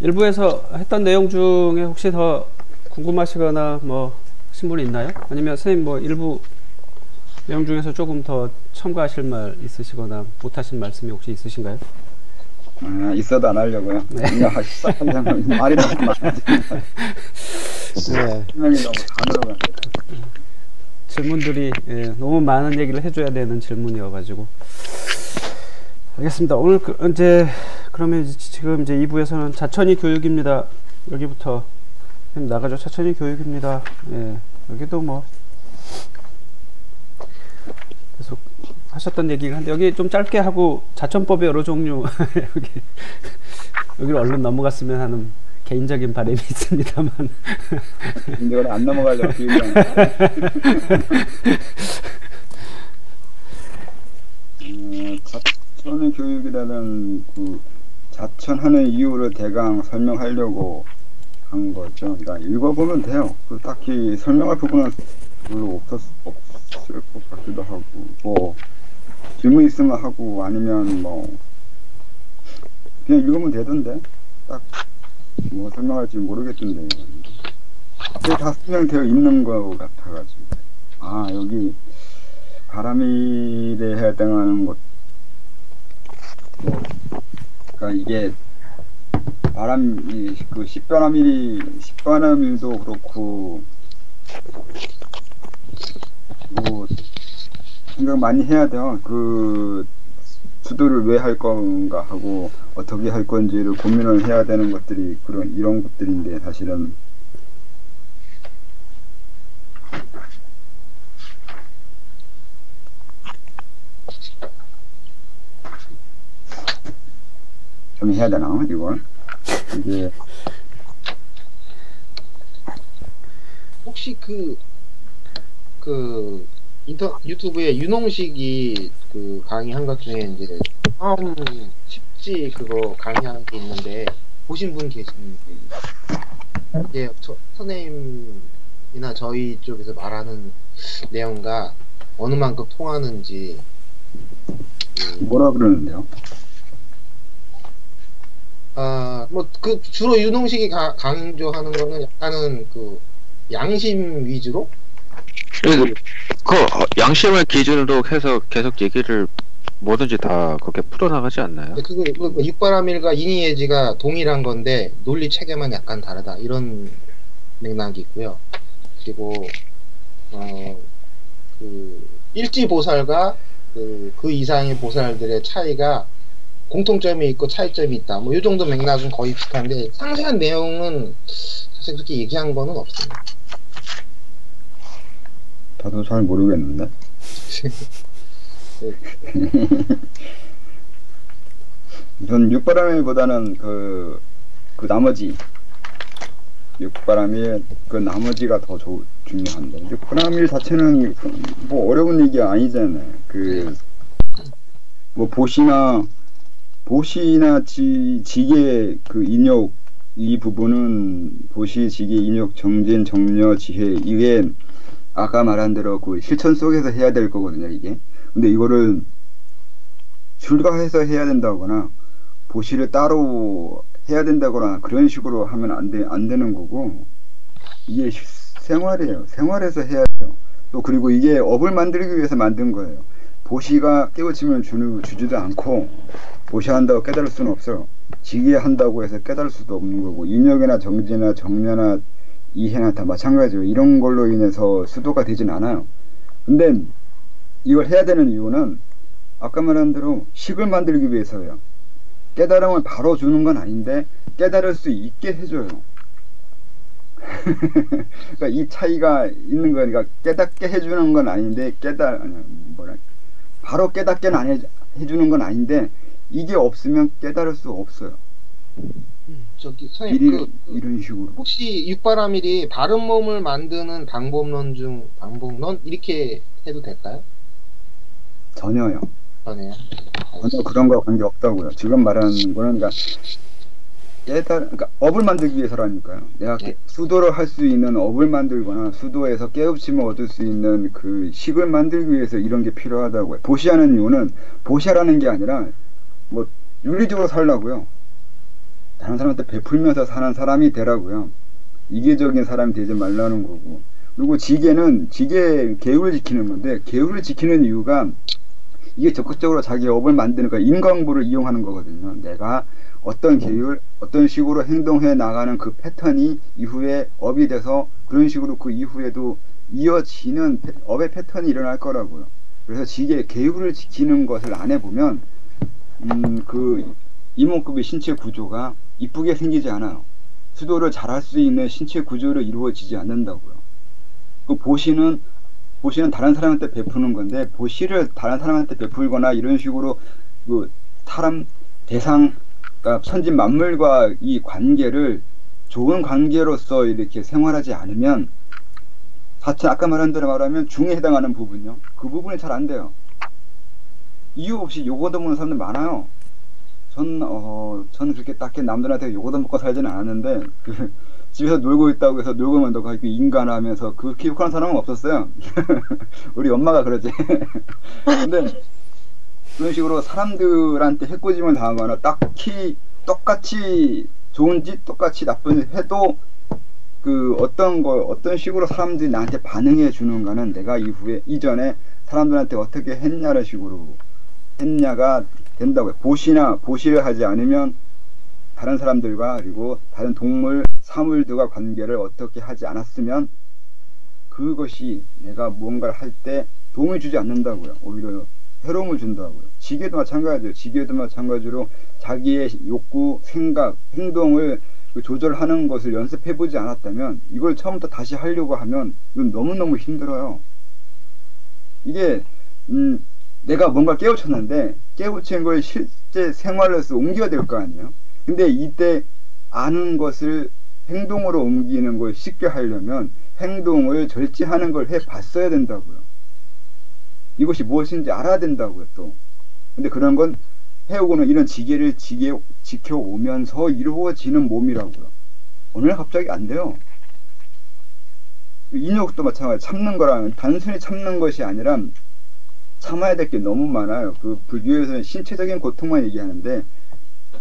일부에서 했던 내용 중에 혹시 더 궁금하시거나 뭐 하신 분이 있나요? 아니면 선생님 뭐 일부 내용 중에서 조금 더 첨가하실 말 있으시거나 못하신 말씀이 혹시 있으신가요? 있어도 안 하려고요. 네. 그냥 말이 너무 많아지니까 네. 설명이 너무 간으로 가요. 질문들이 너무 많은 얘기를 해줘야 되는 질문이어가지고. 알겠습니다. 오늘 그러면 지금 이제 2부에서는 자천이 교육입니다. 여기부터 나가죠. 자천이 교육입니다. 예, 여기도 뭐 계속 하셨던 얘기를 한데 여기 좀 짧게 하고 자천법의 여러 종류 여기로 얼른 넘어갔으면 하는 개인적인 바람이 있습니다만. 근데 오늘 안 넘어가려고 자천의 교육이라는 그 자천하는 이유를 대강 설명하려고 한 거죠. 그러니까 읽어보면 돼요. 딱히 설명할 부분은 별로 없을 것 같기도 하고, 뭐 질문 있으면 하고 아니면 뭐 그냥 읽으면 되던데 딱 뭐 설명할지 모르겠던데 이게 다 설명되어 있는 거 같아가지고 여기 바람일에 해당하는 것 뭐, 그러니까 이게 바람이 그 십바람일도 그렇고 뭐 생각 많이 해야 돼요. 그 수도를 왜 할 건가 하고 어떻게 할 건지를 고민을 해야 되는 것들이 이런 것들인데 사실은 좀 해야 되나 이걸 이게 혹시 유튜브에 윤홍식이 그 강의한 것 중에 이제 처음 십지 그거 강의한 게 있는데 보신 분 계시는지 이제 선생님이나 저희 쪽에서 말하는 내용과 어느 만큼 통하는지 뭐라 그러는데요? 뭐 그 주로 윤홍식이 강조하는 거는 약간은 그 양심 위주로 그 양심을 기준으로 해서 계속 얘기를 뭐든지 다 그렇게 풀어나가지 않나요? 그 육바라밀과 이니예지가 동일한 건데 논리 체계만 약간 다르다 이런 맥락이 있고요. 그리고 그 일지보살과 그 이상의 보살들의 차이가 공통점이 있고 차이점이 있다. 뭐 이 정도 맥락은 거의 비슷한데 상세한 내용은 사실 그렇게 얘기한 거는 없습니다. 저도 잘 모르겠는데. 전 육바람일보다는 그 나머지 육바람일 그 나머지가 더 중요한데 육바람일 자체는 뭐 어려운 얘기 아니잖아요. 그 뭐 보시나 지계 그 인욕 이 부분은 보시 지계 인욕 정진 정려 지혜 이게 아까 말한 대로 그 실천 속에서 해야 될 거거든요, 이게. 근데 이거를 출가해서 해야 된다거나 보시를 따로 해야 된다거나 그런 식으로 하면 안 되는 거고 이게 생활이에요. 생활에서 해야 돼요. 또 그리고 이게 업을 만들기 위해서 만든 거예요. 보시가 깨우치면 주지도 않고 보시한다고 깨달을 수는 없어요. 지게한다고 해서 깨달을 수도 없는 거고 인욕이나 정지나 정려나 이해나 다 마찬가지예요. 이런 걸로 인해서 수도가 되진 않아요. 근데 이걸 해야 되는 이유는 아까 말한 대로 식을 만들기 위해서예요. 깨달음을 바로 주는 건 아닌데 깨달을 수 있게 해줘요. 그러니까 이 차이가 있는 거니까 깨닫게 해주는 건 아닌데 바로 깨닫게는 안 해주는 건 아닌데 이게 없으면 깨달을 수 없어요. 저기 선생님 이런 식으로 혹시 육바라밀이 바른 몸을 만드는 방법론 이렇게 해도 될까요? 전혀요. 전혀 그런 거 관계 없다고요. 지금 말하는 거는 그러니까 업을 만들기 위해서라니까요. 내가 수도를 할 수 있는 업을 만들거나 수도에서 깨우침을 얻을 수 있는 그 식을 만들기 위해서 이런 게 필요하다고요. 보시하는 이유는 보시하라는 게 아니라 뭐 윤리적으로 살라고요. 다른 사람한테 베풀면서 사는 사람이 되라고요. 이계적인 사람이 되지 말라는 거고. 그리고 지계는 지계 계율을 지키는 건데 계율을 지키는 이유가 이게 적극적으로 자기 업을 만드는 거 인과응보를 이용하는 거거든요. 내가 어떤 계율, 어떤 식으로 행동해 나가는 그 패턴이 이후에 업이 돼서 그런 식으로 그 이후에도 이어지는 업의 패턴이 일어날 거라고요. 그래서 지계 계율을 지키는 것을 안 해보면 그 이목구비 신체 구조가 이쁘게 생기지 않아요. 수도를 잘할 수 있는 신체 구조로 이루어지지 않는다고요. 그 보시는 다른 사람한테 베푸는 건데 보시를 다른 사람한테 베풀거나 이런 식으로 그 사람 대상 그러니까 선진 만물과 이 관계를 좋은 관계로서 이렇게 생활하지 않으면 사실 아까 말한 대로 말하면 중에 해당하는 부분요. 그 부분이 잘 안 돼요. 이유 없이 욕 얻어먹는 사람들 많아요. 저는 그렇게 딱히 남들한테 욕 얻어먹고 살지는 않았는데 집에서 놀고 있다고 해서 놀고만 더 인간하면서 그렇게 욕하는 사람은 없었어요. 우리 엄마가 그러지. 근데 그런 식으로 사람들한테 해코짐을 당하거나 딱히 똑같이 좋은지 똑같이 나쁜지 해도 그 어떤 식으로 사람들이 나한테 반응해 주는가는 내가 이전에 사람들한테 어떻게 했냐는 식으로 했냐가 된다고요. 보시를 하지 않으면 다른 사람들과 그리고 다른 동물, 사물들과 관계를 어떻게 하지 않았으면 그것이 내가 무언가를 할 때 도움을 주지 않는다고요. 오히려 해로움을 준다고요. 지게도 마찬가지예요. 지게도 마찬가지로 자기의 욕구, 생각, 행동을 조절하는 것을 연습해보지 않았다면 이걸 처음부터 다시 하려고 하면 이건 너무너무 힘들어요. 이게 내가 뭔가 깨우쳤는데 깨우친 걸 실제 생활로서 옮겨야 될 거 아니에요. 근데 이때 아는 것을 행동으로 옮기는 걸 쉽게 하려면 행동을 절제하는 걸 해봤어야 된다고요. 이것이 무엇인지 알아야 된다고요 또. 근데 그런 건 해오고는 이런 지계를 지켜오면서 이루어지는 몸이라고요. 오늘 갑자기 안 돼요. 인욕도 마찬가지. 참는 거랑 단순히 참는 것이 아니라 참아야 될 게 너무 많아요. 그 불교에서는 신체적인 고통만 얘기하는데,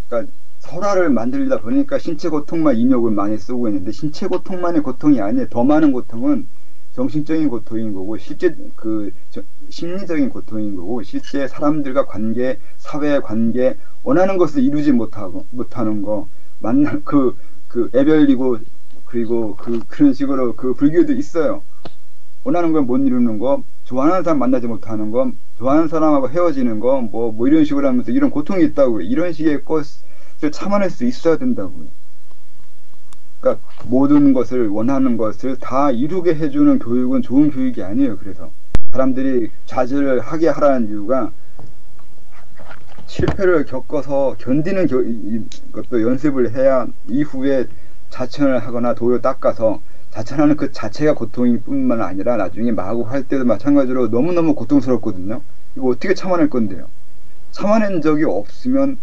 그러니까 설화를 만들다 보니까 신체 고통만 인욕을 많이 쓰고 있는데 신체 고통만의 고통이 아니에요. 더 많은 고통은 정신적인 고통인 거고 실제 심리적인 고통인 거고 실제 사람들과 관계, 사회 관계 원하는 것을 이루지 못하는 거 애별리고 그리고 그런 식으로 그 불교도 있어요. 원하는 걸 못 이루는 거, 좋아하는 사람 만나지 못하는 거, 좋아하는 사람하고 헤어지는 거, 뭐 이런 식으로 하면서 이런 고통이 있다고요. 이런 식의 것을 참아낼 수 있어야 된다고요. 그러니까 모든 것을 원하는 것을 다 이루게 해주는 교육은 좋은 교육이 아니에요. 그래서 사람들이 좌절을 하게 하라는 이유가 실패를 겪어서 견디는 것도 연습을 해야 이후에 자천을 하거나 도를 닦아서 자천하는 그 자체가 고통일 뿐만 아니라 나중에 마구 할 때도 마찬가지로 너무너무 고통스럽거든요. 이거 어떻게 참아낼 건데요? 참아낸 적이 없으면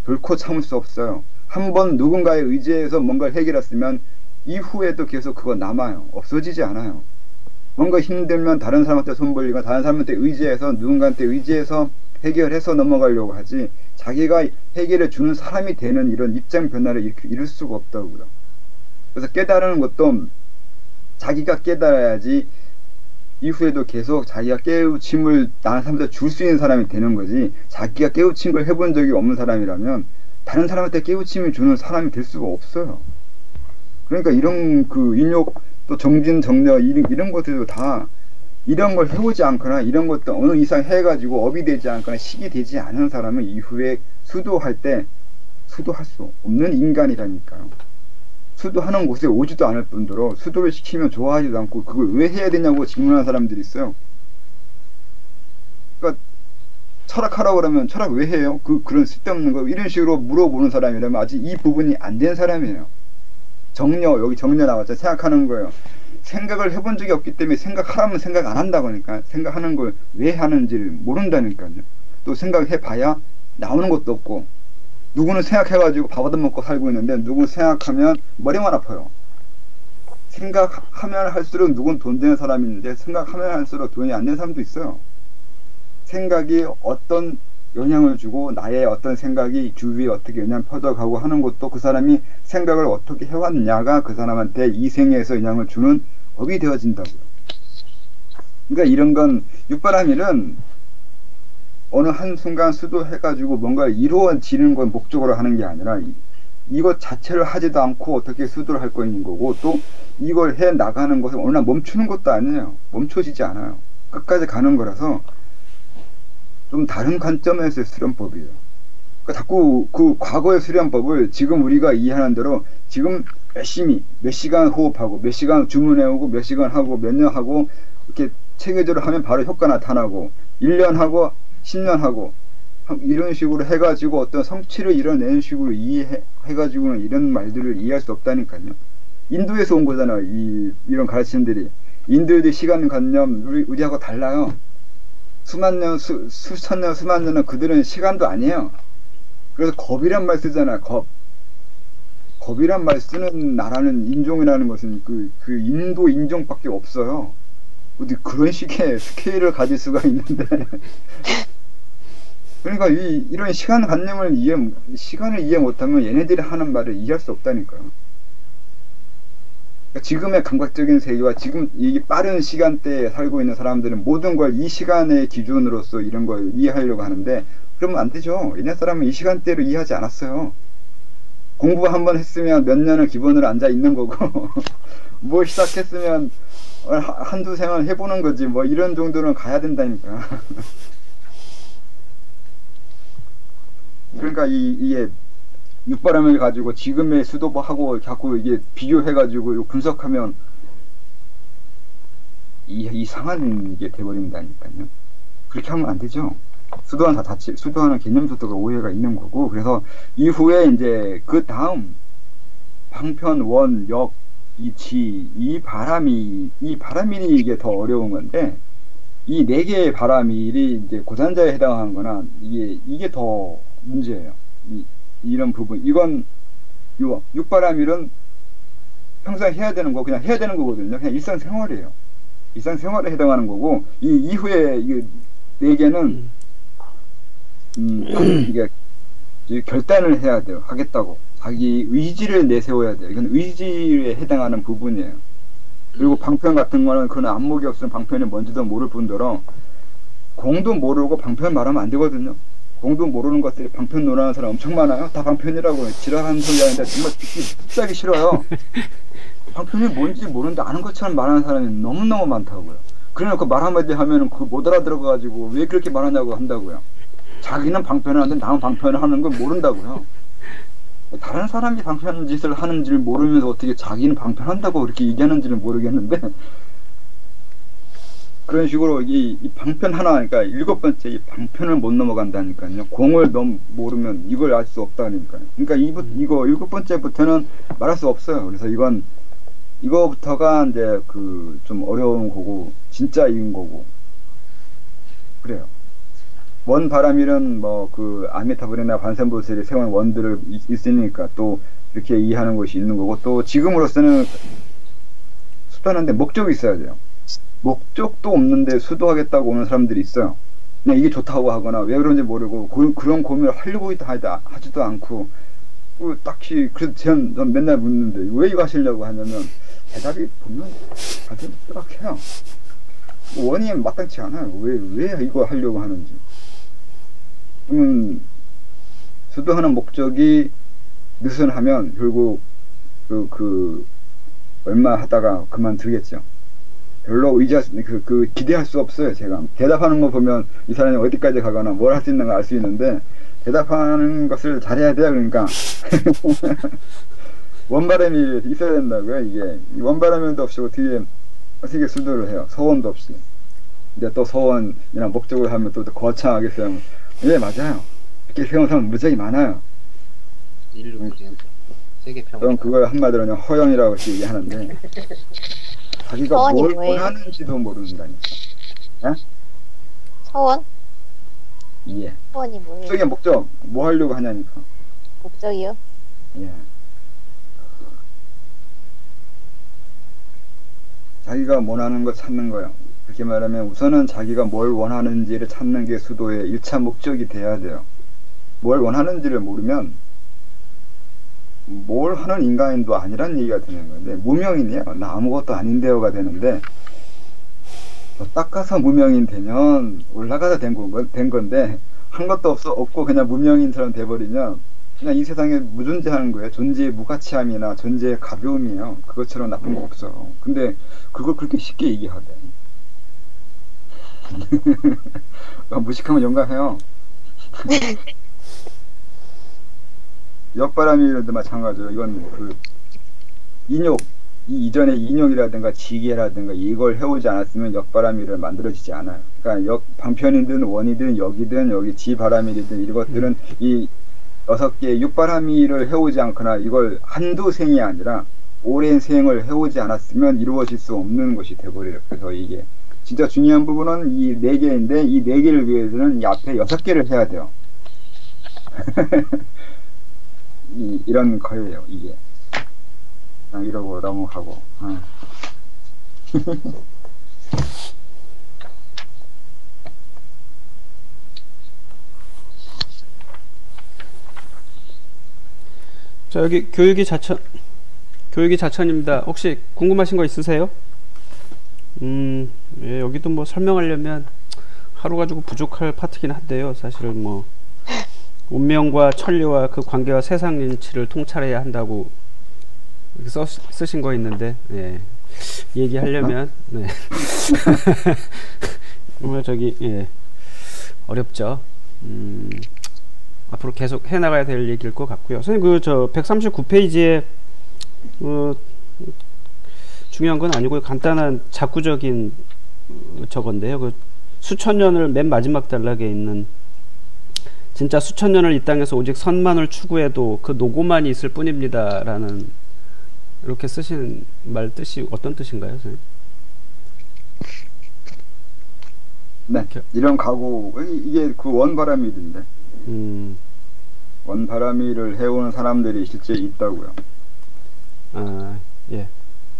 결코 참을 수 없어요. 한번 누군가에 의지해서 뭔가를 해결했으면 이후에도 계속 그거 남아요. 없어지지 않아요. 뭔가 힘들면 다른 사람한테 손 벌리고 다른 사람한테 의지해서 누군가한테 의지해서 해결해서 넘어가려고 하지 자기가 해결해 주는 사람이 되는 이런 입장 변화를 이룰 수가 없다고요. 그래서 깨달은 것도 자기가 깨달아야지 이후에도 계속 자기가 깨우침을 다른 사람한테 줄 수 있는 사람이 되는 거지 자기가 깨우친 걸 해본 적이 없는 사람이라면 다른 사람한테 깨우침을 주는 사람이 될 수가 없어요. 그러니까 이런 인욕 또 정진 정력 이런 것들도 다 이런 걸 해오지 않거나 이런 것도 어느 이상 해가지고 업이 되지 않거나 식이 되지 않은 사람은 이후에 수도할 때 수도할 수 없는 인간이라니까요. 수도하는 곳에 오지도 않을 뿐더러 수도를 시키면 좋아하지도 않고 그걸 왜 해야 되냐고 질문하는 사람들이 있어요. 그러니까 철학하라고 그러면 철학 왜 해요? 그런 쓸데없는 거 이런 식으로 물어보는 사람이라면 아직 이 부분이 안 된 사람이에요. 여기 정려 나왔죠. 생각하는 거예요. 생각을 해본 적이 없기 때문에 생각하라면 생각 안 한다고 하니까 생각하는 걸 왜 하는지를 모른다니까요. 또 생각해봐야 나오는 것도 없고 누구는 생각해가지고 밥 얻어먹고 살고 있는데 누구는 생각하면 머리만 아파요. 생각하면 할수록 누군 돈 되는 사람이 있는데 생각하면 할수록 돈이 안 되는 사람도 있어요. 생각이 어떤 영향을 주고 나의 어떤 생각이 주위에 어떻게 영향 퍼져가고 하는 것도 그 사람이 생각을 어떻게 해왔냐가 그 사람한테 이 생에서 영향을 주는 법이 되어진다고요. 그러니까 이런 건 육바라밀은 어느 한순간 수도해가지고 뭔가 이루어지는 건 목적으로 하는 게 아니라 이것 자체를 하지도 않고 어떻게 수도를 할 거인 거고 또 이걸 해 나가는 것을 어느 날 멈추는 것도 아니에요. 멈춰지지 않아요. 끝까지 가는 거라서 좀 다른 관점에서의 수련법이에요. 그러니까 자꾸 그 과거의 수련법을 지금 우리가 이해하는 대로 지금 열심히 몇 시간 호흡하고 몇 시간 주문해오고 몇 시간 하고 몇 년 하고 이렇게 체계적으로 하면 바로 효과 나타나고 1년 하고 10년 하고 이런 식으로 해가지고 어떤 성취를 이뤄내는 식으로 이해해가지고는 이런 말들을 이해할 수 없다니까요. 인도에서 온 거잖아요. 이런 가르침들이. 인도의 시간관념 우리하고 달라요. 수만 년, 수천 년, 수만 년은 그들은 시간도 아니에요. 그래서 겁이란 말 쓰잖아요. 겁. 겁이란 말 쓰는 나라는 인종이라는 것은 그 인도 인종밖에 없어요. 어디 그런 식의 스케일을 가질 수가 있는데. 그러니까 이런 시간관념을 시간을 이해 못하면 얘네들이 하는 말을 이해할 수 없다니까요. 그러니까 지금의 감각적인 세계와 지금 이 빠른 시간대에 살고 있는 사람들은 모든 걸 이 시간의 기준으로서 이런 걸 이해하려고 하는데 그러면 안 되죠. 옛날 사람은 이 시간대로 이해하지 않았어요. 공부 한번 했으면 몇 년을 기본으로 앉아 있는 거고 뭐 시작했으면 한두 생을 해보는 거지 뭐 이런 정도는 가야 된다니까. 그러니까 이게 육바람을 가지고 지금의 수도하고 자꾸 이게 비교해가지고 분석하면 이상한 게 돼버린다니까요. 그렇게 하면 안 되죠. 수도하는 개념부터가 오해가 있는 거고 그래서 이후에 이제 그 다음 방편, 원, 역, 이치, 이 바람이 이게 더 어려운 건데 이 네 개의 바람일이 이제 고산자에 해당하는 거나 이게 더 문제예요. 이런 부분. 이건 육바라밀은 평소에 해야 되는 거 그냥 해야 되는 거거든요. 그냥 일상생활이에요. 일상생활에 해당하는 거고 이 이후에 이 네 개는 이게 결단을 해야 돼요. 하겠다고. 자기 의지를 내세워야 돼요. 이건 의지에 해당하는 부분이에요. 그리고 방편 같은 거는 그런 안목이 없으면 방편이 뭔지도 모를 뿐더러 공도 모르고 방편 말하면 안 되거든요. 공도 모르는 것들이 방편 논하는 사람 엄청 많아요. 다 방편이라고 지랄하는 소리 하는데 정말 듣기 흡사하기 싫어요. 방편이 뭔지 모르는데 아는 것처럼 말하는 사람이 너무너무 많다고요. 그래놓고 말 한마디 하면은 그거 못 알아들어가지고 왜 그렇게 말하냐고 한다고요. 자기는 방편을 하는데 남은 방편을 하는 걸 모른다고요. 다른 사람이 방편 짓을 하는지를 모르면서 어떻게 자기는 방편한다고 그렇게 얘기하는지를 모르겠는데 그런 식으로 이 방편 하나 그러니까 7번째 이 방편을 못 넘어간다니까요. 공을 모르면 이걸 알 수 없다니까요. 그러니까 이거 7번째부터는 말할 수 없어요. 그래서 이거부터가 이제 그 좀 어려운 거고 진짜 이은 거고 그래요. 원 바람일은 뭐 그 아미타불이나 관세음보살이 세운 원들을 있으니까 또 이렇게 이해하는 것이 있는 거고 또 지금으로서는 수도하는데 목적이 있어야 돼요. 목적도 없는데 수도하겠다고 오는 사람들이 있어요. 그냥 이게 좋다고 하거나 왜 그런지 모르고 그런 고민을 하려고 하지도 않고 딱히 그래서 전 맨날 묻는데 왜 이거 하시려고 하냐면 대답이 보면 다들 뚜락해요. 원인이 마땅치 않아요. 왜 이거 하려고 하는지. 수도하는 목적이 느슨하면 결국 얼마 하다가 그만두겠죠. 별로 기대할 수 없어요. 제가 대답하는 거 보면 이 사람이 어디까지 가거나 뭘 할 수 있는 걸 알 수 있는데 대답하는 것을 잘해야 돼요. 그러니까 원바람이 있어야 된다고요. 이게 원바람도 없이 어떻게 수도를 해요. 서원도 없이. 근데 또 서원이나 목적을 하면 또 거창하게 세우면 예 맞아요. 이렇게 세운 사람 무지하게 많아요. 세계평. 저는 그걸 한마디로 그냥 허영이라고 얘기하는데 자기가 뭘 원하는지도 모르는다니까. 예? 서원? 예. 서원이 뭐예요? 저게 목적 뭐 하려고 하냐니까. 목적이요? 예. 자기가 원하는 거 찾는 거요. 그렇게 말하면 우선은 자기가 뭘 원하는지를 찾는 게 수도의 1차 목적이 돼야 돼요. 뭘 원하는지를 모르면 뭘 하는 인간도 아니란 얘기가 되는 건데, 무명인이에요. 나 아무것도 아닌데요가 되는데, 딱 가서 무명인 되면 올라가서 된 건데, 한 것도 없고 그냥 무명인처럼 돼버리면 그냥 이 세상에 무존재하는 거예요. 존재의 무가치함이나 존재의 가벼움이에요. 그것처럼 나쁜 거 없어. 근데 그걸 그렇게 쉽게 얘기하대. 무식하면 용감해요. 옆바람이라도 마찬가지로 이건 그 인욕, 이 이전에 인욕이라든가 지게라든가 이걸 해오지 않았으면 역바람이를 만들어지지 않아요. 그러니까 방편이든 원이든 여기든 여기 지바람이든 이것들은 이 6개의 육바람이를 해오지 않거나 이걸 한두 생이 아니라 오랜 생을 해오지 않았으면 이루어질 수 없는 것이 돼버려요. 그래서 이게 진짜 중요한 부분은 이 4개인데 이 4개를 위해서는 이 앞에 6개를 해야 돼요. 이런 거예요, 이게. 그냥 이러고 넘어가고. 자, 여기 교육이 자천입니다. 혹시 궁금하신 거 있으세요? 예, 여기도 뭐 설명하려면 하루 가지고 부족할 파트긴 한데요. 사실은 뭐 운명과 천리와 그 관계와 세상 인치를 통찰해야 한다고 이렇게 쓰신 거 있는데, 예, 얘기하려면 네. 예, 어렵죠. 앞으로 계속 해나가야 될 얘기일 것 같고요. 선생님, 139페이지에 중요한 건 아니고 간단한 작구적인 저건데요. 그 수천 년을 맨 마지막 단락에 있는, 진짜 수천 년을 이 땅에서 오직 선만을 추구해도 그 노고만이 있을 뿐입니다 라는, 이렇게 쓰신 말 뜻이 어떤 뜻인가요, 선생님? 네, 이런 각오, 이게 그 원바람일인데, 원바람일을 해오는 사람들이 실제 있다고요. 아, 예.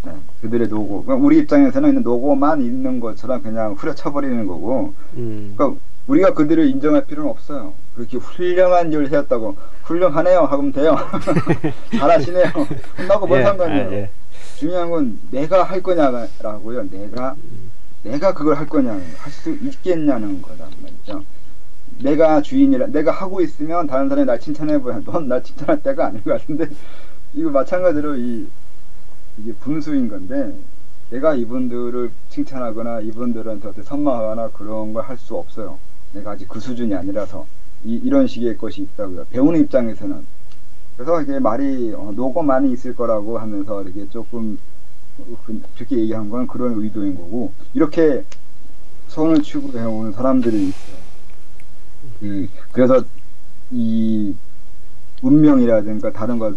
네, 그들의 노고. 그러니까 우리 입장에서는 있는 노고만 있는 것처럼 그냥 후려쳐버리는 거고, 그러니까 우리가 그들을 인정할 필요는 없어요. 그렇게 훌륭한 일을 해왔다고, 훌륭하네요 하면 돼요. 잘하시네요. 한다고 뭘 상관이에요. 예. 중요한 건 내가 할 거냐라고요. 내가 그걸 할 거냐, 할 수 있겠냐는 거다 말이죠. 내가 주인이라, 내가 하고 있으면 다른 사람이 날 칭찬해보야. 넌 날 칭찬할 때가 아닌 것 같은데, 이거 마찬가지로 이게 분수인 건데, 내가 이분들을 칭찬하거나 이분들한테 어떻게 선망하거나 그런 걸 할 수 없어요. 내가 아직 그 수준이 아니라서. 이런 식의 것이 있다고요. 배우는 입장에서는. 그래서 이게 말이 노고 많이 있을 거라고 하면서 이렇게 조금 그렇게 얘기한 건 그런 의도인 거고, 이렇게 선을 추구해오는 사람들이 있어요. 그래서 이 운명이라든가 다른 것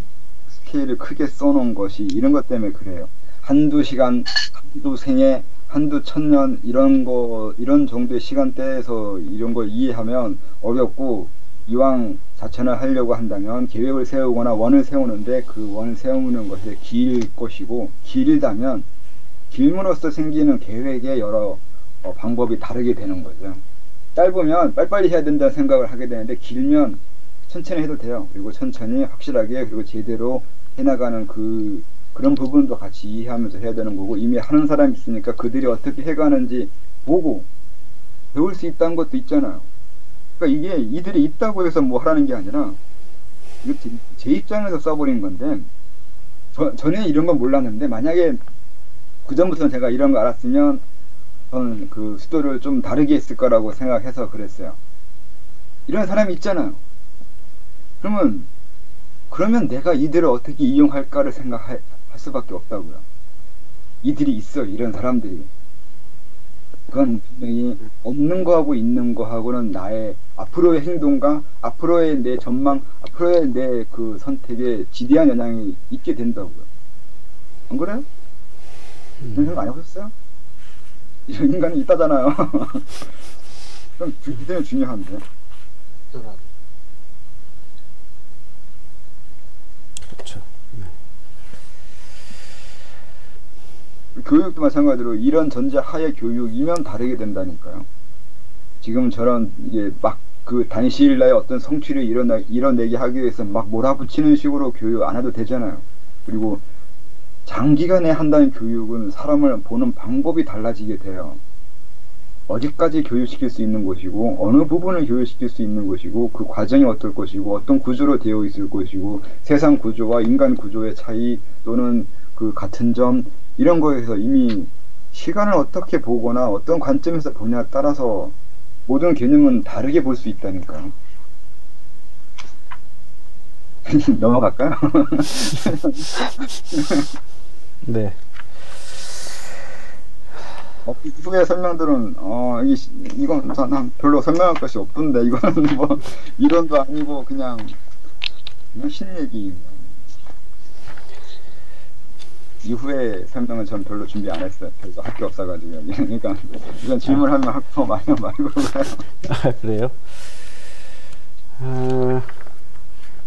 스케일을 크게 써놓은 것이 이런 것 때문에 그래요. 한두 시간, 한두 생애, 한두 천년 이런 정도의 시간대에서 이런 걸 이해하면 어렵고, 이왕 자천을 하려고 한다면 계획을 세우거나 원을 세우는데 그 원을 세우는 것이 길 것이고, 길다면 길므로써 생기는 계획의 여러 방법이 다르게 되는 거죠. 짧으면 빨리빨리 해야 된다는 생각을 하게 되는데, 길면 천천히 해도 돼요. 그리고 천천히 확실하게 그리고 제대로 해나가는 그런 부분도 같이 이해하면서 해야 되는 거고, 이미 하는 사람이 있으니까 그들이 어떻게 해가는지 보고 배울 수 있다는 것도 있잖아요. 그러니까 이게 이들이 있다고 해서 뭐 하라는 게 아니라, 이거 제 입장에서 써버린 건데, 전에 이런 건 몰랐는데, 만약에 그전부터 제가 이런 거 알았으면 저는 그 수도를 좀 다르게 했을 거라고 생각해서 그랬어요. 이런 사람이 있잖아요. 그러면 내가 이들을 어떻게 이용할까를 생각할 수밖에 없다고요. 이들이 있어, 이런 사람들이. 그건 분명히 없는 거하고 있는 거하고는 나의 앞으로의 행동과 앞으로의 내 전망, 앞으로의 내 그 선택에 지대한 영향이 있게 된다고요. 안 그래요? 그런 생각 안 해보셨어요? 이런 인간이 있다잖아요. 그럼 굉장히 중요한데. 그렇죠. 네. 교육도 마찬가지로 이런 전제 하에 교육이면 다르게 된다니까요. 지금처럼 이게 막 그 단시일 내에 어떤 성취를 이뤄내게 하기 위해서 막 몰아붙이는 식으로 교육 안 해도 되잖아요. 그리고 장기간에 한다는 교육은 사람을 보는 방법이 달라지게 돼요. 어디까지 교육시킬 수 있는 것이고 어느 부분을 교육시킬 수 있는 것이고 그 과정이 어떨 것이고 어떤 구조로 되어 있을 것이고 세상 구조와 인간 구조의 차이 또는 그 같은 점 이런 거에서 이미 시간을 어떻게 보거나 어떤 관점에서 보냐에 따라서 모든 개념은 다르게 볼 수 있다니까요. 넘어갈까요? 네. 이후의 설명들은 이건 난 별로 설명할 것이 없던데 이거는 뭐 이론도 아니고 그냥 신 얘기. 이후에 설명은 전 별로 준비 안 했어요. 별로 할 게 없어가지고. 그러니까 이건 질문하면 하고 말고 그래요. 아, 그래요?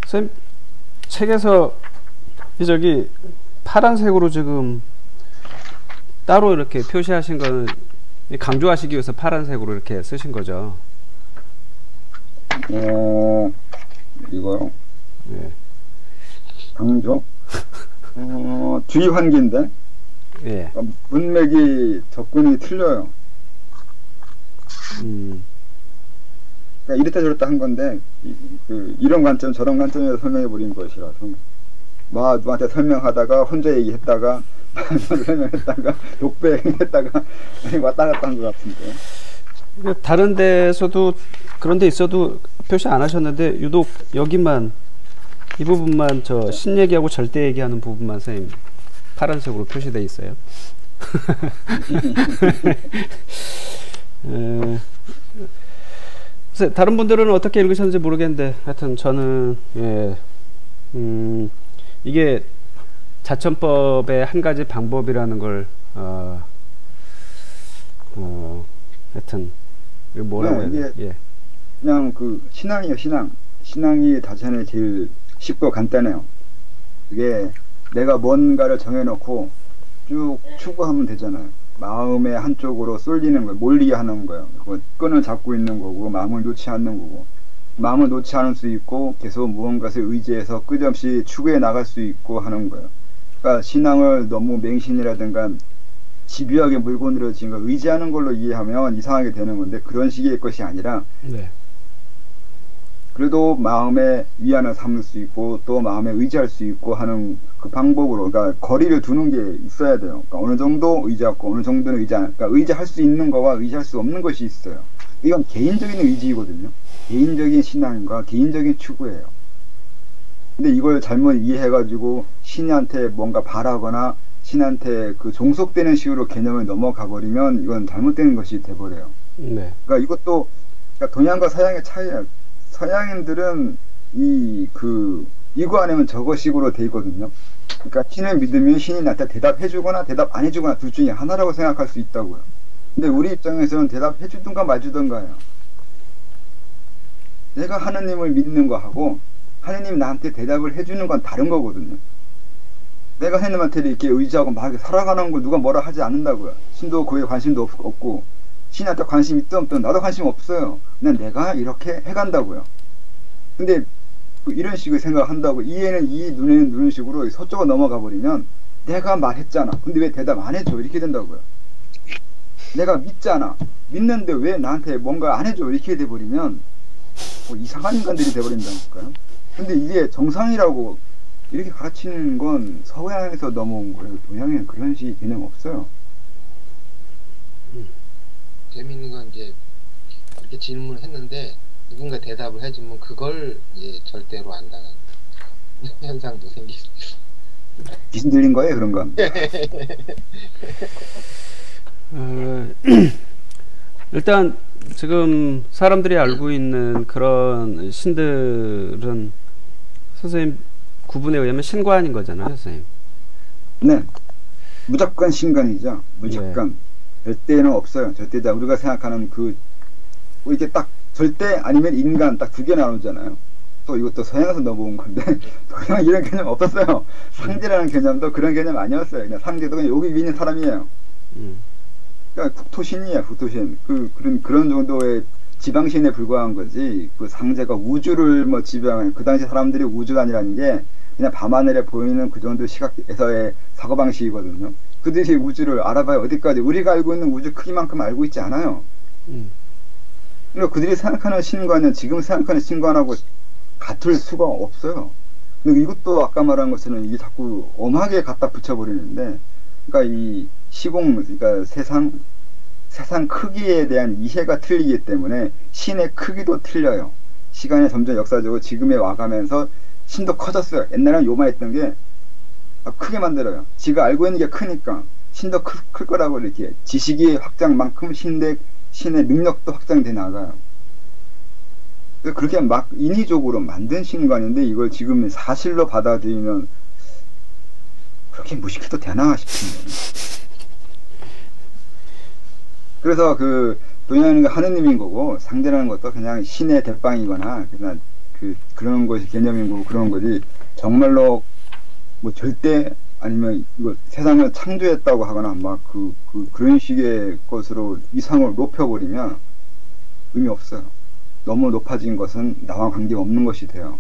선생님 책에서 저기 파란색으로 지금 따로 이렇게 표시하신 거는 강조하시기 위해서 파란색으로 이렇게 쓰신 거죠? 이거요? 네. 강조? 주의 환기인데? 예. 문맥이 접근이 틀려요. 그러니까 이랬다 저랬다 한 건데, 이런 관점, 저런 관점에서 설명해 버린 것이라서. 누구한테 설명하다가 혼자 얘기했다가, 설명했다가, 독배했다가, 왔다 갔다 한 것 같은데. 다른 데서도 그런 데 있어도 표시 안 하셨는데, 유독 여기만, 이 부분만 신 얘기하고 절대 얘기하는 부분만 선생님 파란색으로 표시되어 있어요. 다른 분들은 어떻게 읽으셨는지 모르겠는데 하여튼 저는 이게 자천법의 한 가지 방법이라는 걸 하여튼 뭐라고 해야 돼? 예. 그냥 신앙이에요. 신앙이 자천에 제일 쉽고 간단해요. 그게 내가 뭔가를 정해놓고 쭉 추구하면 되잖아요. 마음의 한쪽으로 쏠리는 거예요. 몰리게 하는 거예요. 끈을 잡고 있는 거고 마음을 놓지 않는 거고 마음을 놓지 않을 수 있고 계속 무언가를 의지해서 끝없이 추구해 나갈 수 있고 하는 거예요. 그러니까 신앙을 너무 맹신이라든가 집요하게 물고 늘어진 걸 의지하는 걸로 이해하면 이상하게 되는 건데 그런 식의 것이 아니라 네. 그래도 마음에 위안을 삼을 수 있고 또 마음에 의지할 수 있고 하는 그 방법으로 그러니까 거리를 두는 게 있어야 돼요. 그러니까 어느 정도 의지하고 어느 정도는 그러니까 의지할 수 있는 거와 의지할 수 없는 것이 있어요. 이건 개인적인 의지거든요. 개인적인 신앙과 개인적인 추구예요. 근데 이걸 잘못 이해해가지고 신한테 뭔가 바라거나 신한테 종속되는 식으로 개념을 넘어가 버리면 이건 잘못된 것이 돼버려요. 네. 그러니까 이것도 동양과 서양의 차이예요. 서양인들은 이거 아니면 저거식으로 돼 있거든요. 그러니까 신을 믿으면 신이 나한테 대답해주거나 대답 안 해주거나 둘 중에 하나라고 생각할 수 있다고요. 근데 우리 입장에서는 대답해주든가 말주든가예요. 내가 하느님을 믿는 거하고 하느님이 나한테 대답을 해주는 건 다른 거거든요. 내가 하느님한테 이렇게 의지하고 막 살아가는 걸 누가 뭐라 하지 않는다고요. 신도 그에 관심도 없고 신한테 관심 있든 없든 나도 관심 없어요. 그냥 내가 이렇게 해간다고요. 근데 이런 식의 생각한다고 이에는 이 눈에는 눈 식으로 서쪽으로 넘어가 버리면 내가 말했잖아. 근데 왜 대답 안 해줘? 이렇게 된다고요. 내가 믿잖아. 믿는데 왜 나한테 뭔가 안 해줘? 이렇게 돼버리면 이상한 인간들이 돼버린다니까요. 근데 이게 정상이라고 이렇게 가르치는 건 서양에서 넘어온 거예요. 동양에는 그런 식의 개념 없어요. 재밌는 건 이제 이렇게 질문을 했는데 누군가 대답을 해주면 그걸 이제 절대로 안 당하는 현상도 생기죠. 귀신 들린 거예요, 그런 건? 일단 지금 사람들이 알고 있는 그런 신들은 선생님 구분에 의하면 신관인 거잖아요, 선생님. 네, 무조건 신관이죠. 무조건. 절대는 없어요. 절대자 우리가 생각하는 이렇게 딱 절대 아니면 인간 딱 두 개 나누잖아요. 또 이것도 서양에서 넘어온 건데 그냥 이런 개념 없었어요. 상제라는 개념도 그런 개념 아니었어요. 그냥 상제도 그냥 여기 있는 사람이에요. 그러니까 국토신이에요. 국토신. 그런 정도의 지방신에 불과한 거지. 그 상제가 우주를 뭐 지배하는, 그 당시 사람들이 우주관이라는 게 그냥 밤하늘에 보이는 그 정도 시각에서의 사고방식이거든요. 그들이 우주를 알아봐야 어디까지, 우리가 알고 있는 우주 크기만큼 알고 있지 않아요. 그러니까 그들이 생각하는 신관은 지금 생각하는 신관하고 같을 수가 없어요. 근데 이것도 아까 말한 것처럼 이게 자꾸 엄하게 갖다 붙여버리는데, 그러니까 이 시공, 그러니까 세상 크기에 대한 이해가 틀리기 때문에 신의 크기도 틀려요. 시간이 점점 역사적으로 지금에 와가면서 신도 커졌어요. 옛날에는 요만했던 게 크게 만들어요. 지가 알고 있는 게 크니까 신도 클 거라고 이렇게 지식의 확장만큼 신의 능력도 확장돼 나가요. 그렇게 막 인위적으로 만든 신관인데 이걸 지금 사실로 받아들이면 그렇게 무식해도 되나 싶은 거예요. 그래서 동양은 하느님인 거고 상대라는 것도 그냥 신의 대빵이거나 그냥 그런 것이 개념인 거고 그런 거지, 정말로 뭐 절대 아니면 이거 세상을 창조했다고 하거나 막 그런 식의 것으로 이상을 높여버리면 의미 없어요. 너무 높아진 것은 나와 관계없는 것이 돼요.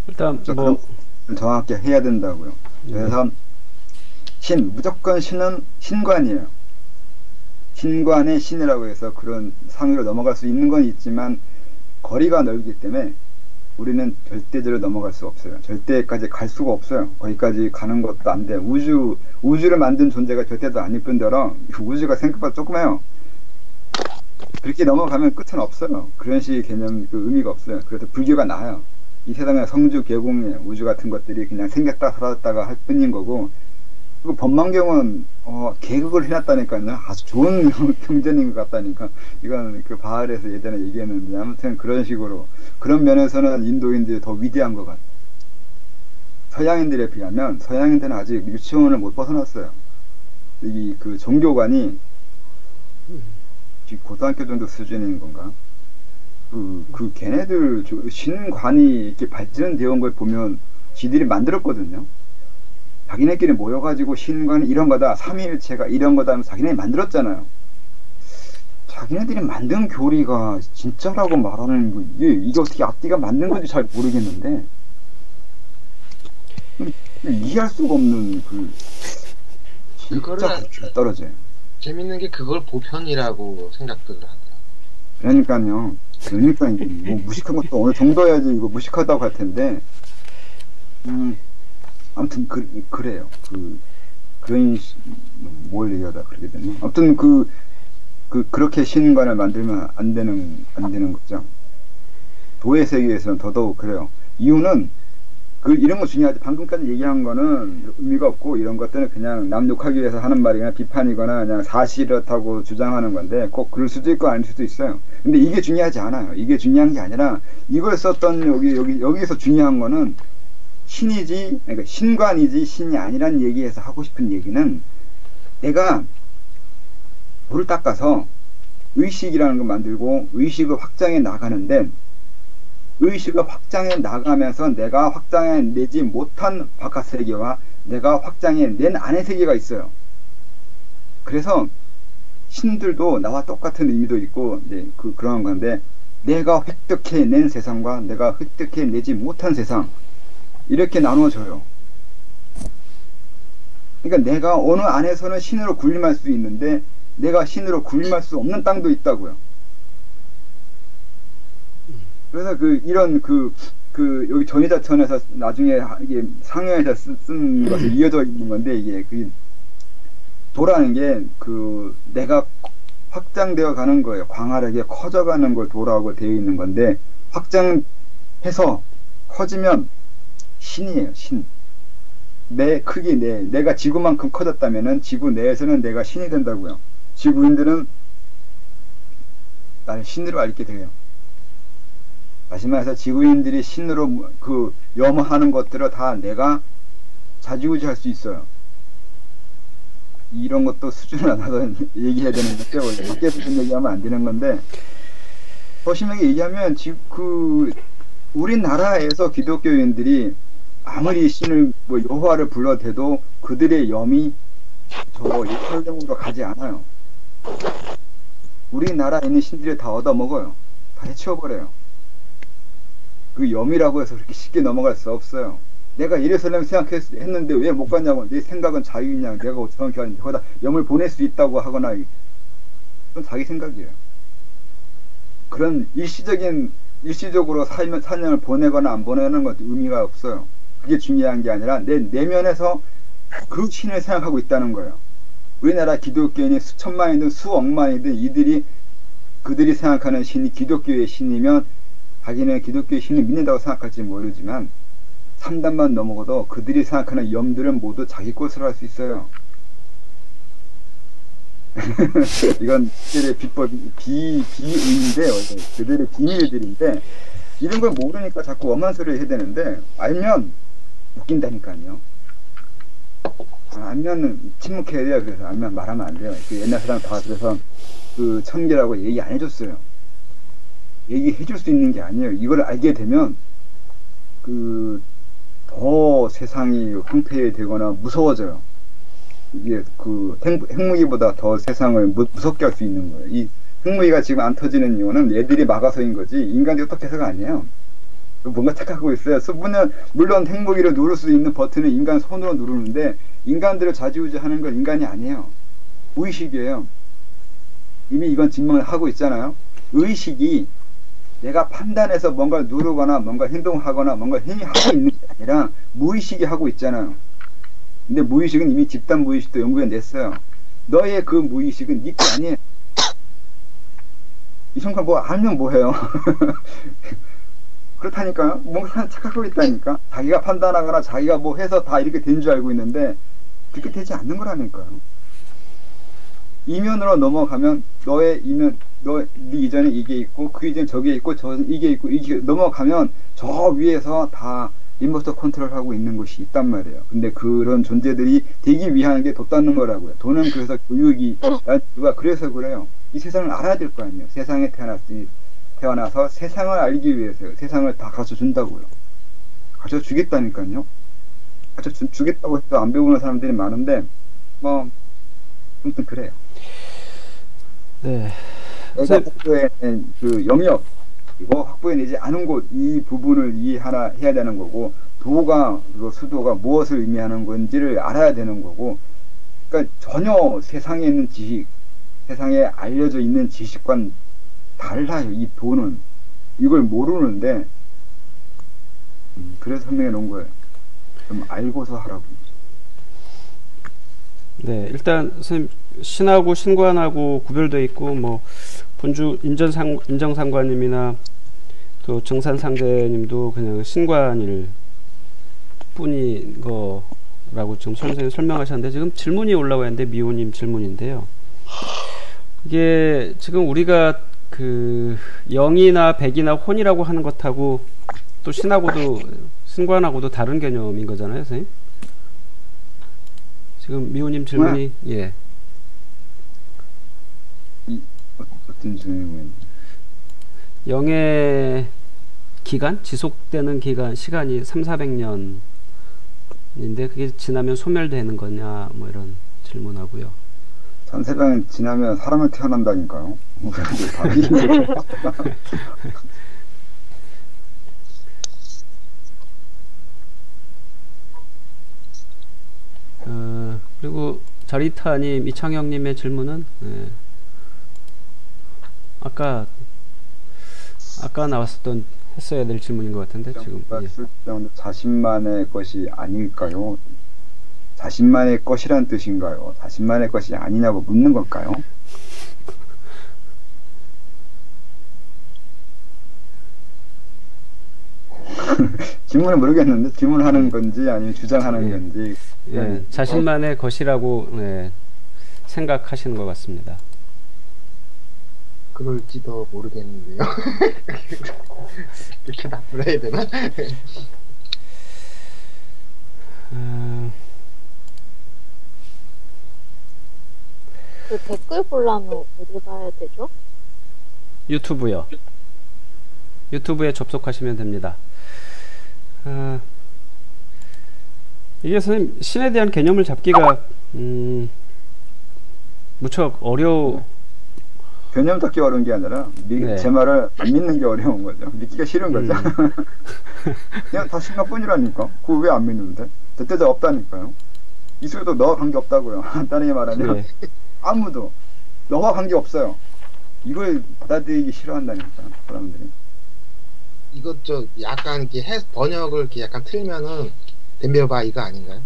일단 뭐 정확하게 해야 된다고요. 그래서 무조건 신은 신관이에요. 신관의 신이라고 해서 그런 상위로 넘어갈 수 있는 건 있지만 거리가 넓기 때문에 우리는 절대적으로 넘어갈 수 없어요. 절대까지 갈 수가 없어요. 거기까지 가는 것도 안 돼요. 우주를 만든 존재가 절대도 아닐 뿐더러 우주가 생각보다 조그매요. 그렇게 넘어가면 끝은 없어요. 그런 식의 개념, 의미가 없어요. 그래서 불교가 나아요. 이 세상에 성주 계공이에요. 우주 같은 것들이 그냥 생겼다 사라졌다가 할 뿐인 거고, 그리고 법망경은 계급을 해놨다니까요. 아주 좋은 경전인 것 같다니까. 이건 바알에서 예전에 얘기했는데, 아무튼 그런 식으로, 그런 면에서는 인도인들이 더 위대한 것 같아요. 서양인들에 비하면 서양인들은 아직 유치원을 못 벗어났어요. 이 종교관이 고등학교 정도 수준인 건가? 걔네들 신관이 이렇게 발전되어 온 걸 보면 지들이 만들었거든요. 자기네끼리 모여가지고 신관이 이런 거다, 삼위일체가 이런 거다 하면서 자기네들이 만들었잖아요. 자기네들이 만든 교리가 진짜라고 말하는 거, 이게 어떻게 앞뒤가 맞는 건지 잘 모르겠는데 이해할 수가 없는 진짜 떨어져요. 재밌는 게 그걸 보편이라고 생각들을 하더라고요. 그러니까 뭐 무식한 것도 어느 정도 해야지 이거 무식하다고 할 텐데, 아무튼 그래요. 뭘 얘기하다 그러게 됐나? 아무튼 그렇게 신관을 만들면 안 되는 거죠. 도의 세계에서는 더더욱 그래요. 이유는 이런 거 중요하지. 방금까지 얘기한 거는 의미가 없고 이런 것들은 그냥 남 욕하기 위해서 하는 말이거나 비판이거나 그냥 사실이라고 주장하는 건데, 꼭 그럴 수도 있고 아닐 수도 있어요. 근데 이게 중요하지 않아요. 이게 중요한 게 아니라 이걸 썼던 여기서 중요한 거는 신이지, 그러니까 신관이지 신이 아니란 얘기에서 하고 싶은 얘기는, 내가 돌을 닦아서 의식이라는 걸 만들고 의식을 확장해 나가는데, 의식을 확장해 나가면서 내가 확장해 내지 못한 바깥 세계와 내가 확장해 낸 안의 세계가 있어요. 그래서 신들도 나와 똑같은 의미도 있고, 그런 건데, 내가 획득해 낸 세상과 내가 획득해 내지 못한 세상, 이렇게 나눠져요. 그러니까 내가 어느 안에서는 신으로 군림할 수 있는데 내가 신으로 군림할 수 없는 땅도 있다고요. 그래서 이런 여기 전의자천에서 나중에 이게 상여에서 쓴 것을 이어져 있는 건데, 이게 도라는 게 내가 확장되어 가는 거예요. 광활하게 커져가는 걸 도라고 되어 있는 건데, 확장해서 커지면 신이에요. 신. 내 크기 내가 지구만큼 커졌다면은 지구 내에서는 내가 신이 된다고요. 지구인들은 나를 신으로 알게 돼요. 다시 말해서 지구인들이 신으로 염하는 것들을 다 내가 좌지우지할 수 있어요. 이런 것도 수준을 안 하서 얘기해야 되는 건데, 원래 밖에서 좀 얘기하면 안 되는 건데, 더 심하게 얘기하면 지금 우리나라에서 기독교인들이 아무리 신을 뭐 여호와를 불러대도 그들의 염이 저 예루살렘으로 가지 않아요. 우리나라에 있는 신들이 다 얻어먹어요. 다 해치워버려요. 그 염이라고 해서 그렇게 쉽게 넘어갈 수 없어요. 내가 예루살렘 생각했는데 왜 못 갔냐고. 내 생각은 자유냐. 내가 정확히 하는데 거기다 염을 보낼 수 있다고 하거나 그건 자기 생각이에요. 그런 일시적으로 사냥을 보내거나 안 보내는 것도 의미가 없어요. 그게 중요한 게 아니라 내 내면에서 그 신을 생각하고 있다는 거예요. 우리나라 기독교인이 수천만이든 수억만이든 그들이 생각하는 신이 기독교의 신이면 자기는 기독교의 신을 믿는다고 생각할지 모르지만 3단만 넘어가도 그들이 생각하는 염들은 모두 자기 것으로 할 수 있어요. 이건 그들의 비의인데 그들의 비밀들인데 이런 걸 모르니까 자꾸 엄한 소리를 해야 되는데 알면 웃긴다니까요. 알면은 침묵해야 돼요. 그래서 알면 말하면 안 돼요. 그 옛날 사람 다 그래서 그 천계라고 얘기 안 해줬어요. 얘기해줄 수 있는 게 아니에요. 이걸 알게 되면 더 세상이 황폐되거나 무서워져요. 이게 핵무기보다 더 세상을 무섭게 할 수 있는 거예요. 이 핵무기가 지금 안 터지는 이유는 얘들이 막아서인 거지 인간이 어떻게 해서가 아니에요. 뭔가 착각하고 있어요. 물론 핵무기를 누를 수 있는 버튼은 인간 손으로 누르는데 인간들을 좌지우지하는 건 인간이 아니에요. 무의식이에요. 이미 이건 증명을 하고 있잖아요. 의식이 내가 판단해서 뭔가를 누르거나 뭔가 행동하거나 뭔가 행위하고 있는 게 아니라 무의식이 하고 있잖아요. 근데 무의식은 이미 집단 무의식도 연구해 냈어요. 너의 그 무의식은 네 게 아니에요. 이 순간 뭐 알면 뭐해요. 그렇다니까요. 뭔가 착각하고 있다니까. 자기가 판단하거나 자기가 뭐 해서 다 이렇게 된 줄 알고 있는데 그렇게 되지 않는 거라니까요. 이면으로 넘어가면 네 이전에 이게 있고 그 이전에 저게 있고 이게 있고 이게 넘어가면 저 위에서 다 리모트 컨트롤하고 있는 것이 있단 말이에요. 근데 그런 존재들이 되기 위한 게 돈 닦는 거라고요. 돈은 그래서 교육이 누가 그래서 그래요. 이 세상을 알아야 될 거 아니에요. 세상에 태어나서 세상을 알기 위해서요. 세상을 다 가르쳐 준다고요. 가르쳐 주겠다니까요. 가르쳐 주겠다고 해도 안 배우는 사람들이 많은데 뭐 아무튼 그래요. 네. 내가 확보해낸 그 영역 그리고 확보해내지 않은 곳 이 부분을 해야 되는 거고 도가 그리고 수도가 무엇을 의미하는 건지를 알아야 되는 거고 그러니까 전혀 세상에 있는 지식 세상에 알려져 있는 지식과는 달라요. 이 도는 이걸 모르는데 그래서 설명해 놓은 거예요. 좀 알고서 하라고. 네, 일단 선생님 신하고 신관하고 구별되어 있고 뭐 본주 인정상관님이나 또 정산상제님도 그냥 신관일 뿐인 거라고 지금 선생님 설명하셨는데 지금 질문이 올라와 있는데 미호님 질문인데요. 이게 지금 우리가 그 영이나 백이나 혼이라고 하는 것하고 또 신하고도 신관하고도 다른 개념인 거잖아요, 선생님. 지금 미호님 질문이 예. 어떤 질문이? 영의 기간? 지속되는 기간, 시간이 300~400년인데 그게 지나면 소멸되는 거냐 뭐 이런 질문하고요. 300년 지나면 사람을 태어난다니까요. 그리고 자리타님, 이창영님의 질문은 아까 나왔었던 했어야 될 질문인 것 같은데 지금 자신만의 것이 아닐까요? 자신만의 것이란 뜻인가요? 자신만의 것이 아니냐고 묻는 걸까요? 질문을 모르겠는데 질문하는 건지 아니면 주장하는 건지 자신만의 것이라고 생각하시는 것 같습니다. 그럴지도 모르겠는데요. 이렇게 답을 해야 되나? 그 댓글 보려면 어디 봐야 되죠? 유튜브요. 유튜브에 접속하시면 됩니다. 이게 선생님 신에 대한 개념을 잡기가 무척 개념 잡기 어려운 게 아니라 네. 제 말을 안 믿는 게 어려운 거죠. 믿기가 싫은 거죠. 그냥 다 신가뿐이라니까. 그거 왜 안 믿는데? 대대자 없다니까요. 이수도 너와 관계 없다고요. 다르게 말하면 네. 아무도 너와 관계 없어요. 이걸 받아들이기 싫어한다니까 사람들이. 이것 저 약간 이렇게 번역을 이렇게 약간 틀면은 덤벼봐 이거 아닌가요?